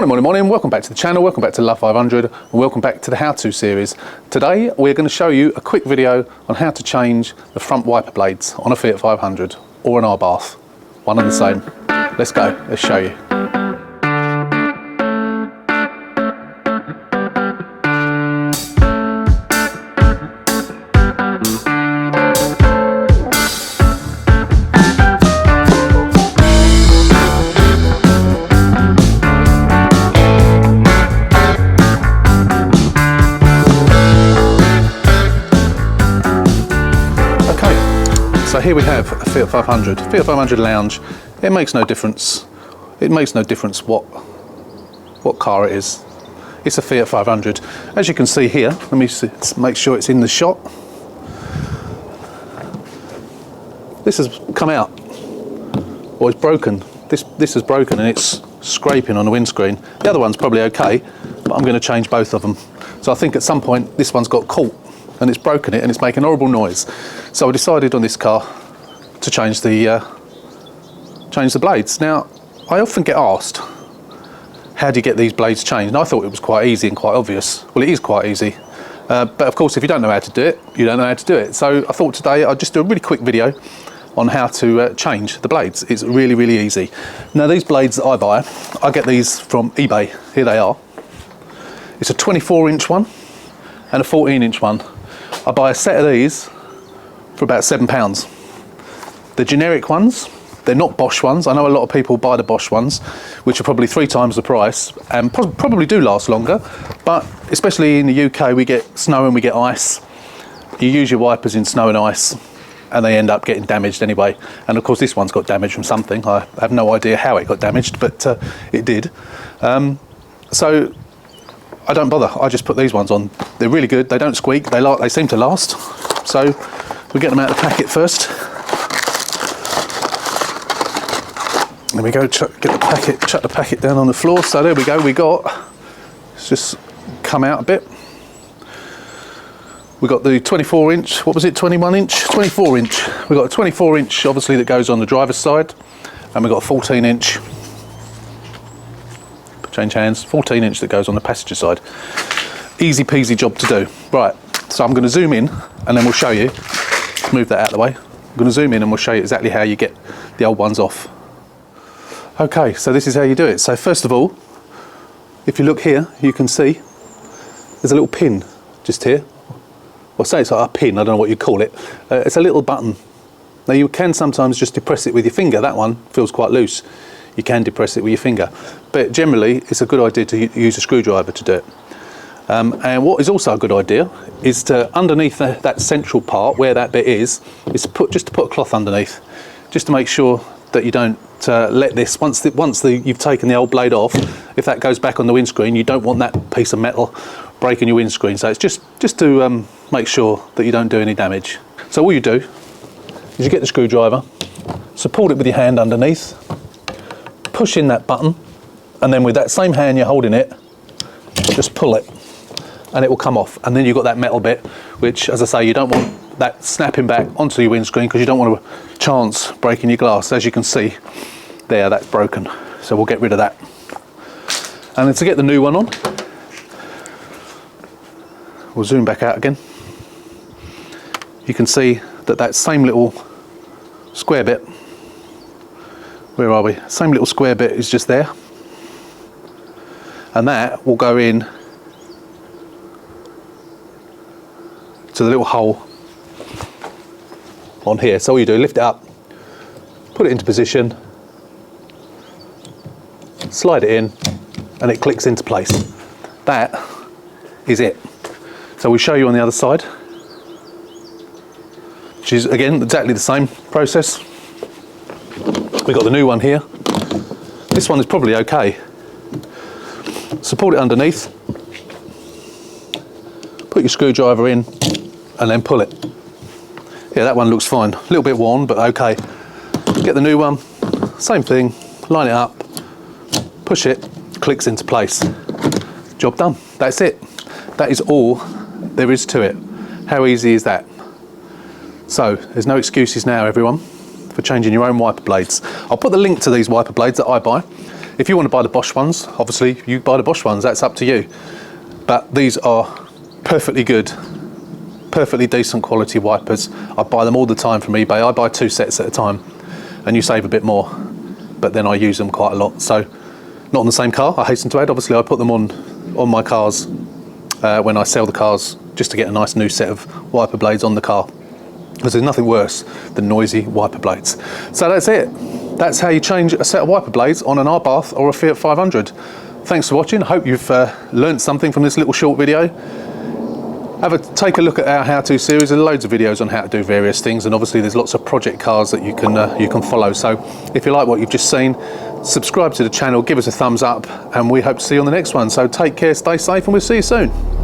Morning, welcome back to the channel, welcome back to Love 500 and welcome back to the how-to series. Today we're going to show you a quick video on how to change the front wiper blades on a Fiat 500 or an Abarth. One and the same. Let's go, let's show you. So here we have a Fiat 500. Fiat 500 Lounge. It makes no difference. It makes no difference what car it is. It's a Fiat 500. As you can see here, let me make sure it's in the shot. This has come out, or it's broken. This is broken and it's scraping on the windscreen. The other one's probably okay, but I'm going to change both of them. So I think at some point this one's got caught and it's broken it and it's making horrible noise. So I decided on this car to change the blades. Now, I often get asked, how do you get these blades changed? And I thought it was quite easy and quite obvious. Well, it is quite easy. But of course, if you don't know how to do it, you don't know how to do it. So I thought today I'd just do a really quick video on how to change the blades. It's really, really easy. Now, these blades that I buy, I get these from eBay. Here they are. It's a 24-inch one and a 14-inch one. I buy a set of these for about £7. The generic ones, they're not Bosch ones. I know a lot of people buy the Bosch ones, which are probably 3 times the price and probably do last longer. But especially in the UK, we get snow and we get ice. You use your wipers in snow and ice and they end up getting damaged anyway. And of course, this one's got damaged from something. I have no idea how it got damaged, but it did. So I don't bother. I just put these ones on. They're really good. They don't squeak. They seem to last. So we get them out of the packet first. There we go. Chuck the packet down on the floor. So there we go. It's just come out a bit. We got the 24-inch. What was it? 21-inch? 24-inch. We got a 24-inch, obviously, that goes on the driver's side, and we got a 14-inch. Change hands, 14-inch that goes on the passenger side. Easy peasy job to do. Right, so I'm going to zoom in and then we'll show you. Move that out of the way. I'm going to zoom in and we'll show you exactly how you get the old ones off. Okay, so this is how you do it. So first of all, if you look here, you can see there's a little pin just here. Well, say it's like a pin, I don't know what you call it. It's a little button. Now you can sometimes just depress it with your finger. That one feels quite loose. You can depress it with your finger, but generally it's a good idea to use a screwdriver to do it. And what is also a good idea is to, underneath that central part where that bit is to put a cloth underneath, just to make sure that you don't let this, once you've taken the old blade off, if that goes back on the windscreen, you don't want that piece of metal breaking your windscreen. So it's just to make sure that you don't do any damage. So all you do is you get the screwdriver, support it with your hand underneath, push in that button, and then with that same hand you're holding it, just pull it and it will come off. And then you've got that metal bit, which, as I say, you don't want that snapping back onto your windscreen because you don't want a chance breaking your glass. As you can see there, that's broken, so we'll get rid of that. And then to get the new one on, we'll zoom back out again. You can see that same little square bit, where are we? Same little square bit is just there. And that will go in to the little hole on here. So all you do, lift it up, put it into position, slide it in, and it clicks into place. That is it. So we'll show you on the other side, which is, again, exactly the same process. We've got the new one here. This one is probably okay. Support it underneath, put your screwdriver in, and then pull it. Yeah, that one looks fine. A little bit worn, but okay. Get the new one, same thing, line it up, push it, clicks into place. Job done. That's it. That is all there is to it. How easy is that? So, there's no excuses now, everyone, for changing your own wiper blades. I'll put the link to these wiper blades that I buy If you want to buy the Bosch ones, obviously you buy the Bosch ones, that's up to you. But these are perfectly good, perfectly decent quality wipers. I buy them all the time from eBay. I buy 2 sets at a time, and you save a bit more, but then I use them quite a lot. So, not on the same car, I hasten to add. Obviously I put them on my cars when I sell the cars, just to get a nice new set of wiper blades on the car, because there's nothing worse than noisy wiper blades. So that's it. That's how you change a set of wiper blades on an Abarth or a Fiat 500. Thanks for watching. I hope you've learnt something from this little short video. Take a look at our how-to series. There's loads of videos on how to do various things, and obviously there's lots of project cars that you can follow. So if you like what you've just seen, subscribe to the channel, give us a thumbs up, and we hope to see you on the next one. So take care, stay safe, and we'll see you soon.